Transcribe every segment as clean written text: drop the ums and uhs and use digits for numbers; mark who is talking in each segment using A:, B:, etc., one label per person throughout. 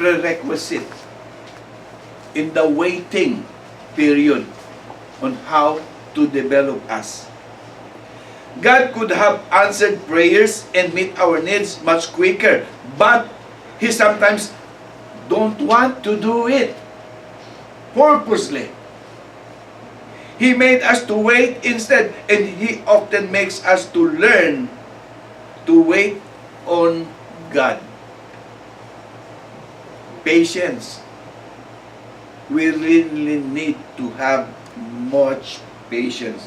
A: prerequisite in the waiting period on how to develop us. God could have answered prayers and meet our needs much quicker, but He sometimes don't want to do it purposely. He made us to wait instead, and He often makes us to learn to wait on God. Patience. We really need to have much patience.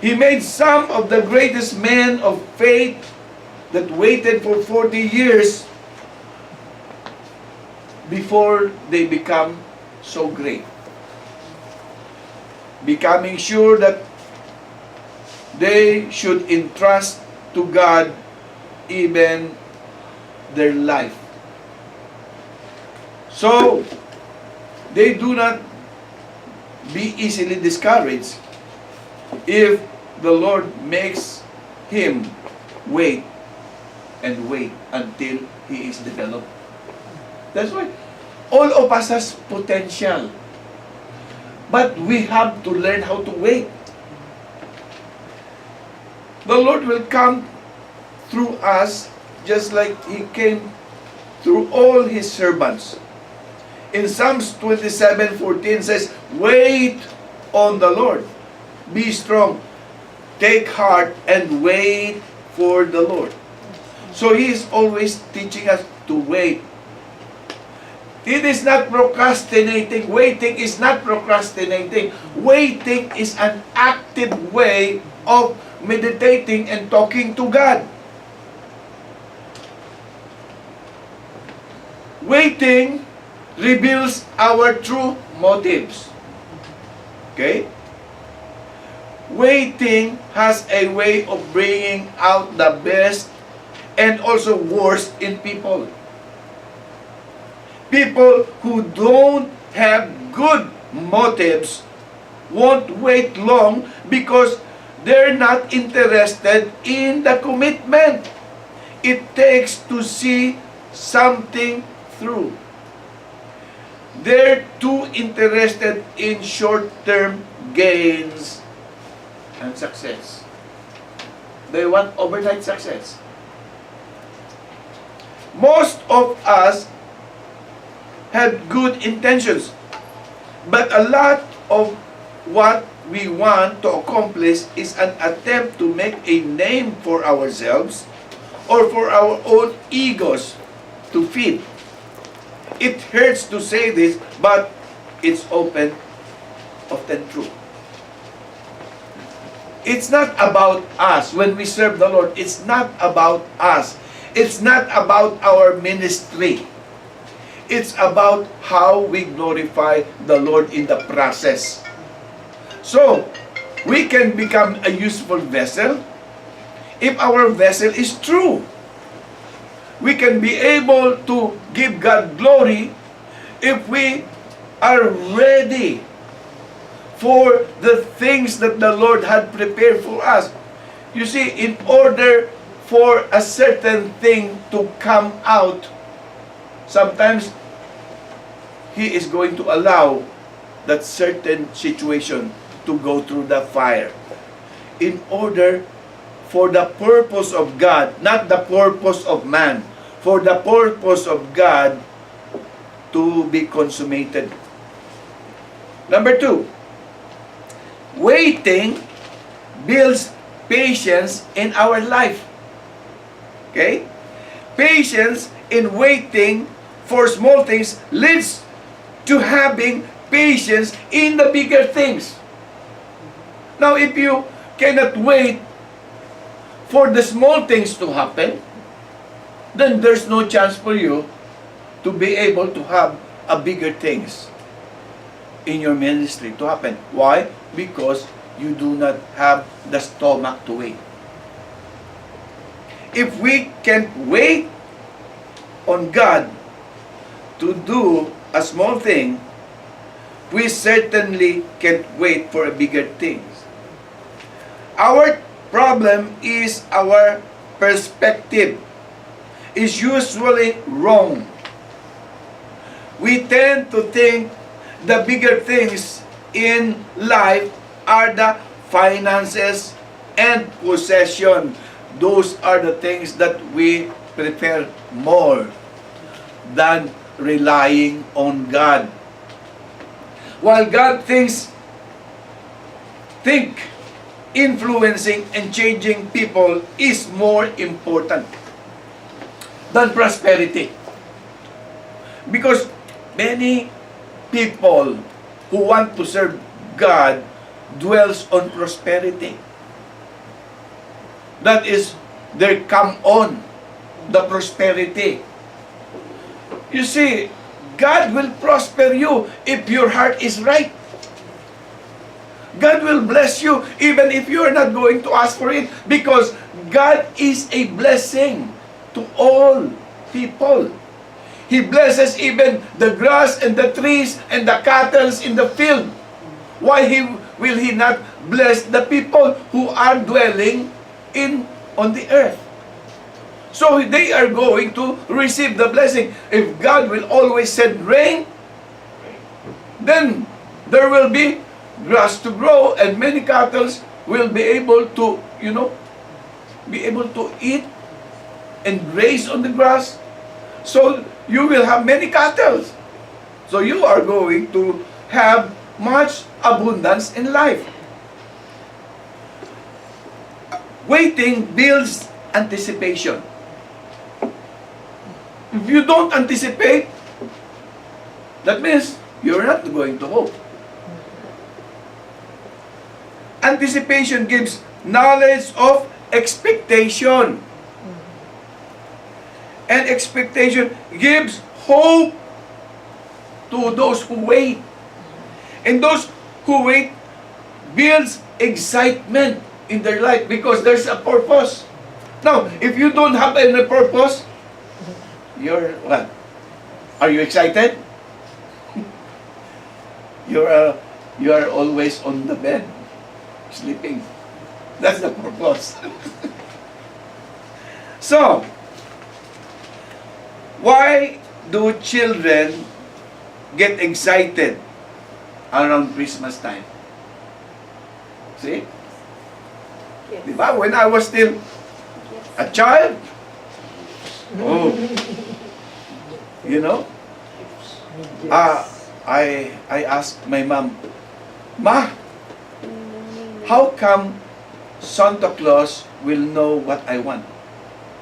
A: He made some of the greatest men of faith that waited for 40 years before they become so great. Becoming sure that they should entrust to God even their life. So, they do not be easily discouraged if the Lord makes him wait and wait until he is developed. That's why all of us has potential. But we have to learn how to wait. The Lord will come through us just like He came through all His servants. In Psalms 27:14 says, "Wait on the Lord. Be strong. Take heart and wait for the Lord." So He is always teaching us to wait. It is not procrastinating. Waiting is not procrastinating. Waiting is an active way of meditating and talking to God. Waiting reveals our true motives. Okay? Waiting has a way of bringing out the best and also worst in people. People who don't have good motives won't wait long because they're not interested in the commitment it takes to see something through. They're too interested in short-term gains and success. They want overnight success. Most of us have good intentions, but a lot of what we want to accomplish is an attempt to make a name for ourselves or for our own egos to feed. It hurts to say this, but it's often true. It's not about us. When we serve the Lord, it's not about us. It's not about our ministry. It's about how we glorify the Lord in the process. So, we can become a useful vessel if our vessel is true. We can be able to give God glory if we are ready for the things that the Lord had prepared for us. You see, in order for a certain thing to come out, sometimes He is going to allow that certain situation to go through the fire in order for the purpose of God, not the purpose of man, for the purpose of God to be consummated. Number 2, waiting builds patience in our life. Okay? Patience in waiting for small things leads to having patience in the bigger things. Now, if you cannot wait for the small things to happen, then there's no chance for you to be able to have a bigger things in your ministry to happen. Why? Because you do not have the stomach to wait. If we can't wait on God to do a small thing, we certainly can't wait for a bigger things. Our problem is our perspective is usually wrong. we tend to think the bigger things in life are the finances and possession. Those are the things that we prefer more than relying on God. While God think influencing and changing people is more important than prosperity. Because many people who want to serve God dwells on prosperity. That is their come on, the prosperity. You see, God will prosper you if your heart is right. God will bless you even if you are not going to ask for it, because God is a blessing to all people. He blesses even the grass and the trees and the cattle in the field. Why will He not bless the people who are dwelling on the earth? So they are going to receive the blessing. If God will always send rain, then there will be grass to grow and many cattle will be able to, eat and graze on the grass. So you will have many cattle. So you are going to have much abundance in life. Waiting builds anticipation. If you don't anticipate, that means you're not going to hope. Anticipation gives knowledge of expectation. And expectation gives hope to those who wait. And those who wait builds excitement in their life because there's a purpose. Now, if you don't have any purpose, you're what? Are you excited? You are always on the bed, sleeping. That's the purpose. So, why do children get excited around Christmas time? See?
B: Yes.
A: Diba? When I was still a child, oh, I asked my mom, Ma, how come Santa Claus will know what I want?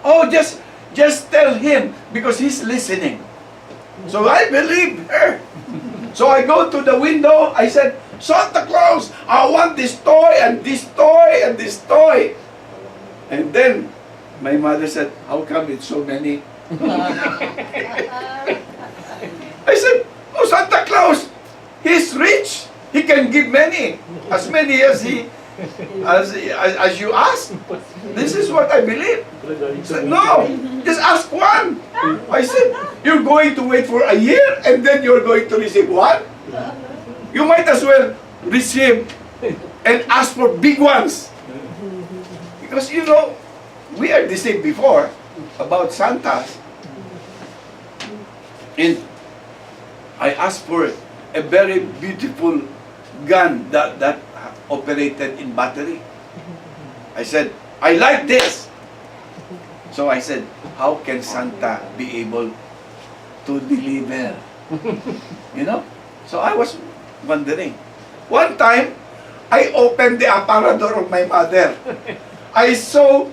A: Oh, just tell him because he's listening. So I believed her. So I go to the window, I said, Santa Claus, I want this toy and this toy and this toy. And then my mother said, how come it's so many? I said, oh, Santa Claus, he's rich. He can give many as you ask. This is what I believe. He said, no, just ask one. I said, you're going to wait for a year and then you're going to receive one? You might as well receive and ask for big ones. Because we are deceived before about Santas. And I asked for a very beautiful gun that operated in battery. I said, I like this. So I said, how can Santa be able to deliver? So I was wondering. One time, I opened the aparador of my mother. I saw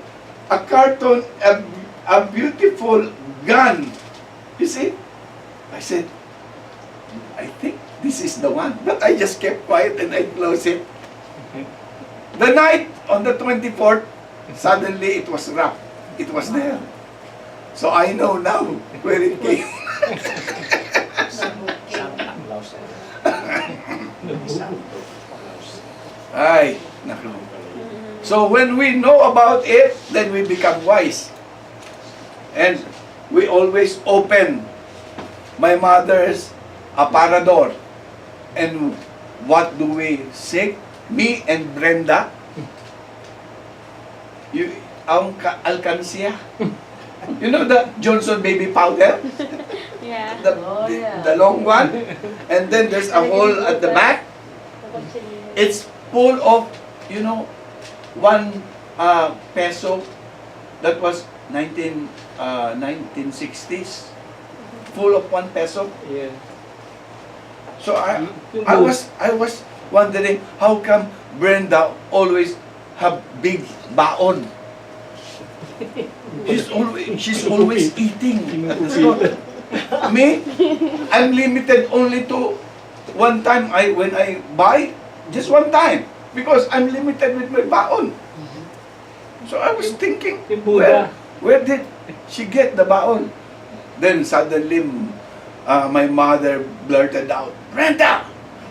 A: a carton, a beautiful gun. You see? I said, I think this is the one. But I just kept quiet and I closed it. The night on the 24th, suddenly it was wrapped. It was there. So I know now where it came. Ay, naku. So when we know about it, then we become wise. And we always open my mother's aparador. And what do we say? Me and Brenda, ang alkansya. You know the Johnson baby powder?
B: Yeah.
C: Oh, yeah.
A: The long one? And then there's a hole at the back. It's full of, you know, 1 peso. That was 1960s. Full of 1 peso.
D: Yeah.
A: So I was wondering how come Brenda always have big baon. She's always eating at the store. Me, I'm limited only to one time when I buy, just one time. Because I'm limited with my baon. So I was thinking,
D: Yung Buddha.
A: where did she get the baon? Then suddenly, my mother blurted out, Brenda,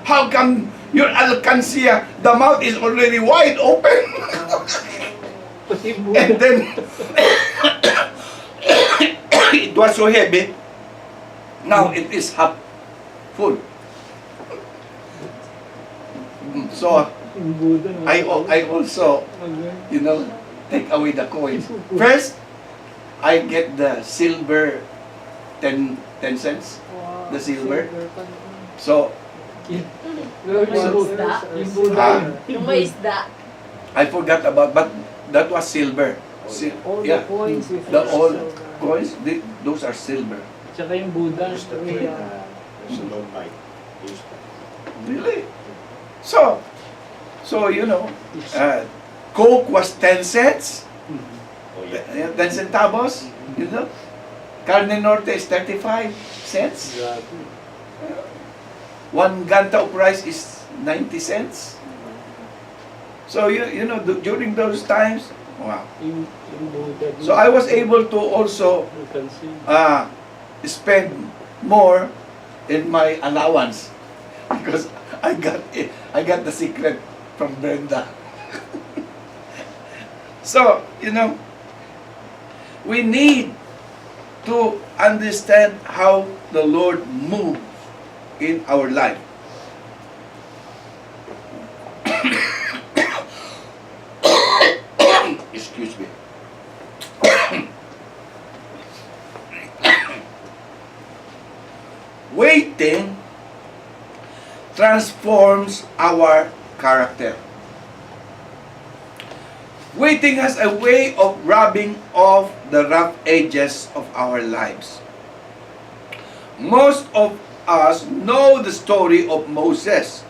A: how come your alcancia, the mouth is already wide open?
D: Pati yung
A: And
D: Buddha.
A: then, it was so heavy. Now it is half full. So,
D: Yung Buddha.
A: I also, you know, take away the coins. First, I get the silver 10 cents.
C: Wow.
A: The silver.
C: pa.
A: So,
D: Yung
C: Buddha.
D: Yung Buddha.
A: Ah.
C: Yung may isda.
A: I forgot about, but that was silver.
C: All
A: Yeah,
C: the coins with
A: the old coins, those are silver.
D: Tsaka yung Buddha.
E: Used to trade Salon night. Used to.
A: Really? So you know, Coke was 10 cents,
E: Oh yeah.
A: 10 centavos, you know. Carne Norte is 35 cents.
D: Grabe.
A: 1 ganta of rice is 90 cents. So you know, during those times, wow.
D: Yung Buddha.
A: So I was able to also
D: You can see.
A: spend more in my allowance because I got the secret from Brenda. So, you know, we need to understand how the Lord moves in our life. Excuse me. Waiting transforms our character. Waiting has a way of rubbing off the rough edges of our lives. Most of us know the story of Moses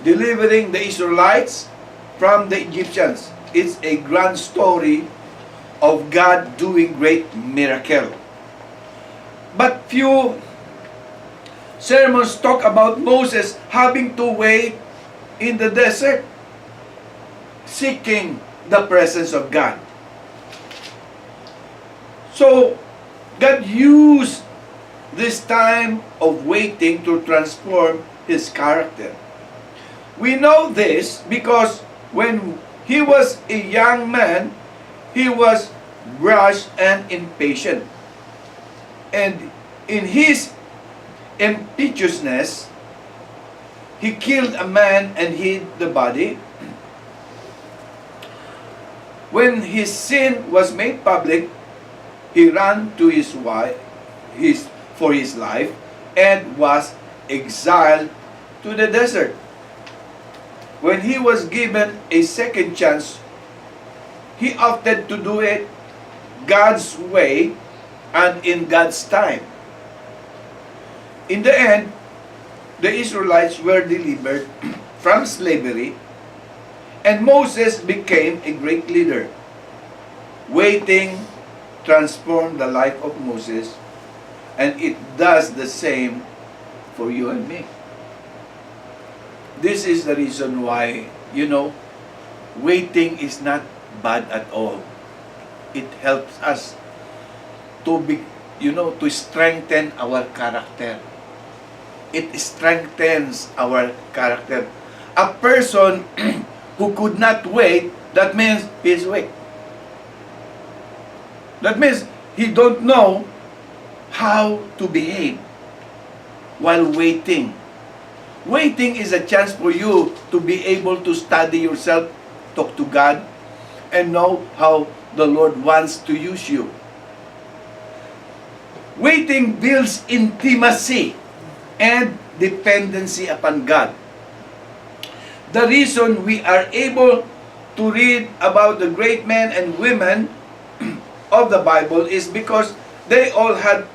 A: delivering the Israelites from the Egyptians. It's a grand story of God doing great miracle. But few sermons talk about Moses having to wait in the desert, seeking the presence of God. So, God used this time of waiting to transform his character. We know this because when he was a young man, he was brash and impatient. And in his impetuousness, he killed a man and hid the body. When his sin was made public, he ran to his wife for his life and was exiled to the desert. When he was given a second chance, he opted to do it God's way and in God's time. In the end, the Israelites were delivered from slavery, and Moses became a great leader. Waiting transformed the life of Moses, and it does the same for you and me. This is the reason why, you know, waiting is not bad at all. It helps us to be, you know, to strengthen our character. It strengthens our character. A person who could not wait, that means he's weak. That means he don't know how to behave while waiting. Waiting is a chance for you to be able to study yourself, talk to God, and know how the Lord wants to use you. Waiting builds intimacy and dependency upon God. The reason we are able to read about the great men and women of the Bible is because they all had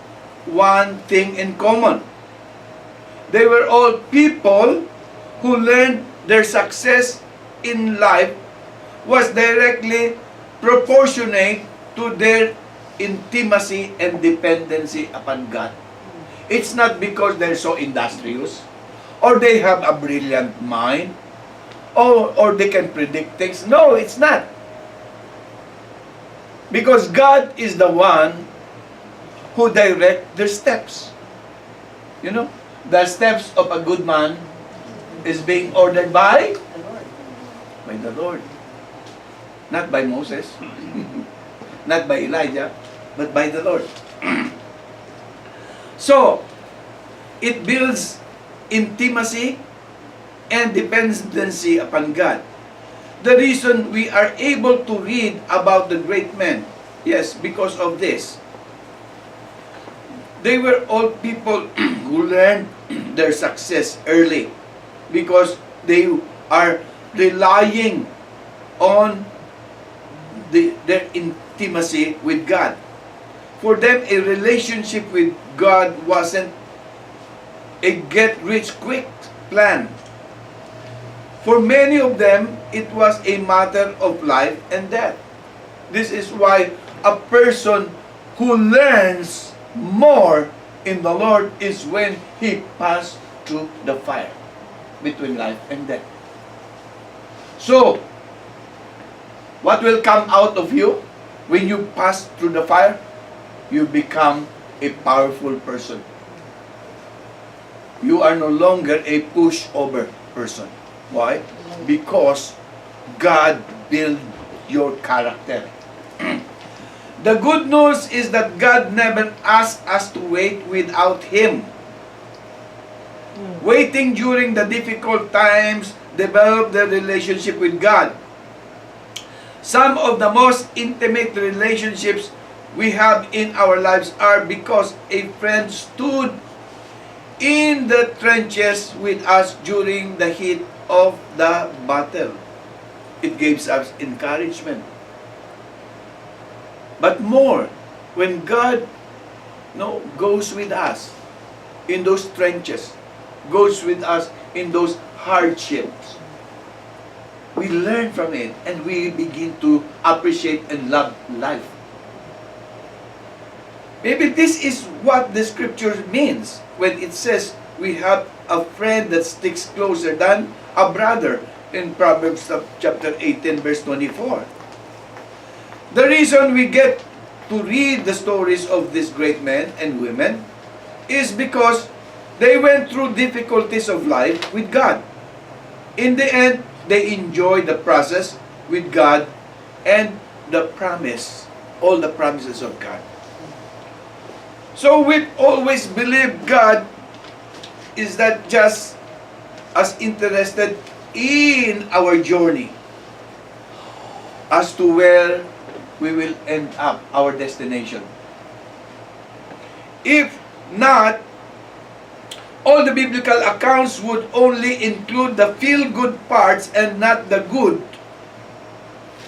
A: one thing in common. They were all people who learned their success in life was directly proportionate to their intimacy and dependency upon God. It's not because they're so industrious, or they have a brilliant mind, or they can predict things. No, it's not. Because God is the one who directs their steps. You know, the steps of a good man is being ordered by the Lord. Not by Moses, not by Elijah, but by the Lord. So, it builds intimacy and dependency upon God. The reason we are able to read about the great men, yes, because of this. They were all people who learned their success early because they are relying on their intimacy with God. For them, a relationship with God wasn't a get-rich-quick plan. For many of them, it was a matter of life and death. This is why a person who learns more in the Lord is when he passed through the fire between life and death. So, what will come out of you when you pass through the fire? You become a powerful person. You are no longer a pushover person. Why? Because God built your character. The good news is that God never asked us to wait without Him. Waiting during the difficult times develop the relationship with God. Some of the most intimate relationships we have in our lives are because a friend stood in the trenches with us during the heat of the battle. It gives us encouragement. But more, when God goes with us in those trenches, goes with us in those hardships, we learn from it and we begin to appreciate and love life. Maybe this is what the scripture means when it says we have a friend that sticks closer than a brother in Proverbs chapter 18 verse 24. The reason we get to read the stories of these great men and women is because they went through difficulties of life with God. In the end, they enjoyed the process with God and the promise, all the promises of God. So we always believe God is not just as interested in our journey as to where we will end up, our destination. If not, all the biblical accounts would only include the feel-good parts and not the good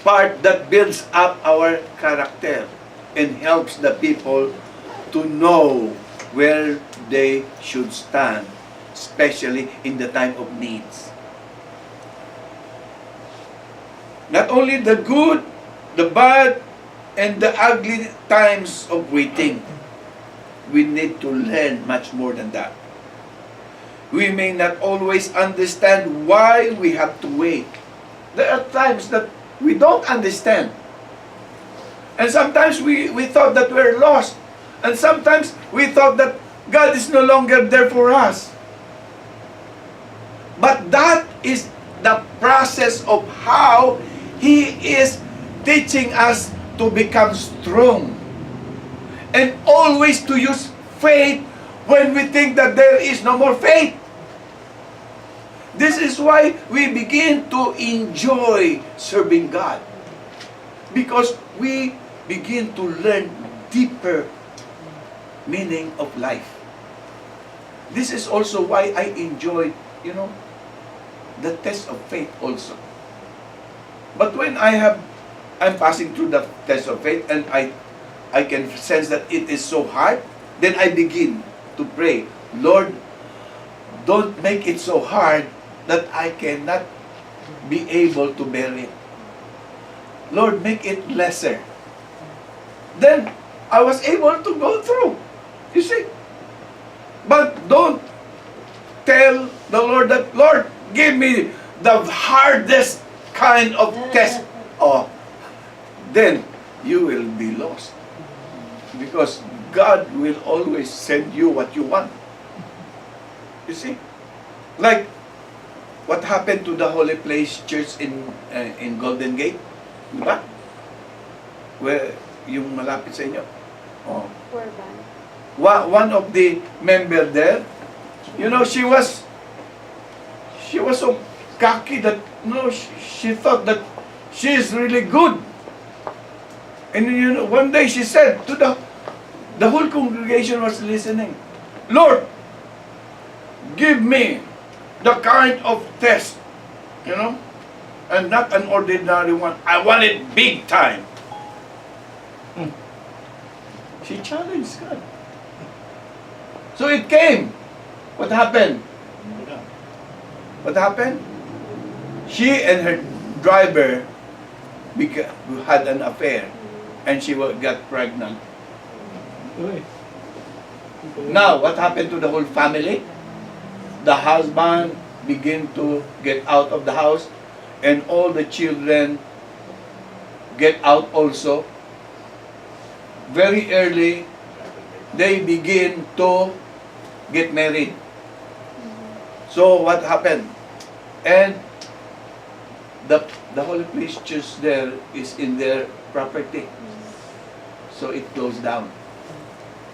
A: part that builds up our character and helps the people to know where they should stand, especially in the time of needs. Not only the good, the bad, and the ugly times of waiting. We need to learn much more than that. We may not always understand why we have to wait. There are times that we don't understand. And sometimes we thought that we're lost. And sometimes we thought that God is no longer there for us. But that is the process of how He is teaching us to become strong. And always to use faith when we think that there is no more faith. This is why we begin to enjoy serving God. Because we begin to learn deeper meaning of life. This is also why I enjoy, the test of faith also. But when I'm passing through the test of faith and I can sense that it is so hard, then I begin to pray, Lord, don't make it so hard that I cannot be able to bear it. Lord, make it lesser. Then I was able to go through. You see? But don't tell the Lord that, Lord, give me the hardest kind of test. Oh, then you will be lost. Because God will always send you what you want. You see? Like what happened to the Holy Place Church in Golden Gate? Diba? Where yung malapit sa inyo. Oh.
B: Poor man.
A: One of the member there, she was so cocky that she thought that she is really good. And one day she said to the whole congregation was listening, Lord, give me the kind of test, and not an ordinary one. I want it big time. She challenged God. So it came. What happened? What happened? She and her driver had an affair, and she got pregnant.
D: Uy.
A: Now, what happened to the whole family? The husband began to get out of the house, and all the children get out also. Very early, they begin to get married. So what happened? And the Holy Place Church there is in their property. So it closed down.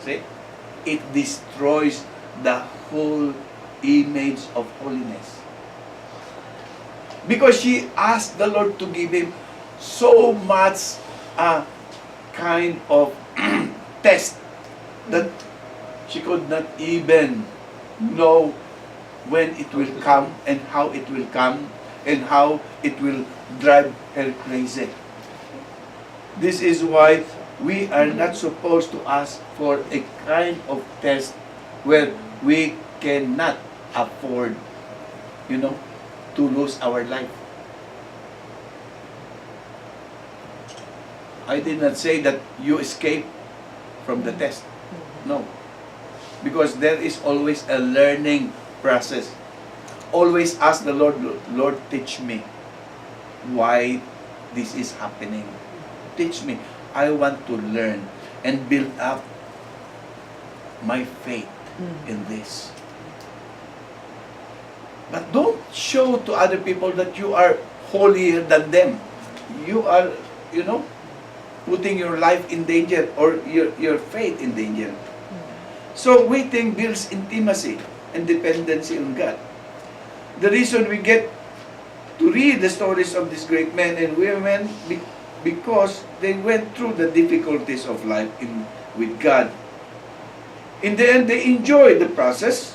A: See? It destroys the whole image of holiness. Because she asked the Lord to give him so much kind of test that she could not even know when it will come and how it will come and how it will drive her crazy. This is why we are not supposed to ask for a kind of test where we cannot afford, to lose our life. I did not say that you escape from the test. No. Because there is always a learning process. Always ask the Lord, Lord, teach me why this is happening. Teach me. I want to learn and build up my faith in this. But don't show to other people that you are holier than them. You are, putting your life in danger or your faith in danger. So waiting builds intimacy and dependency on God. The reason we get to read the stories of these great men and women because they went through the difficulties of life with God. In the end, they enjoyed the process.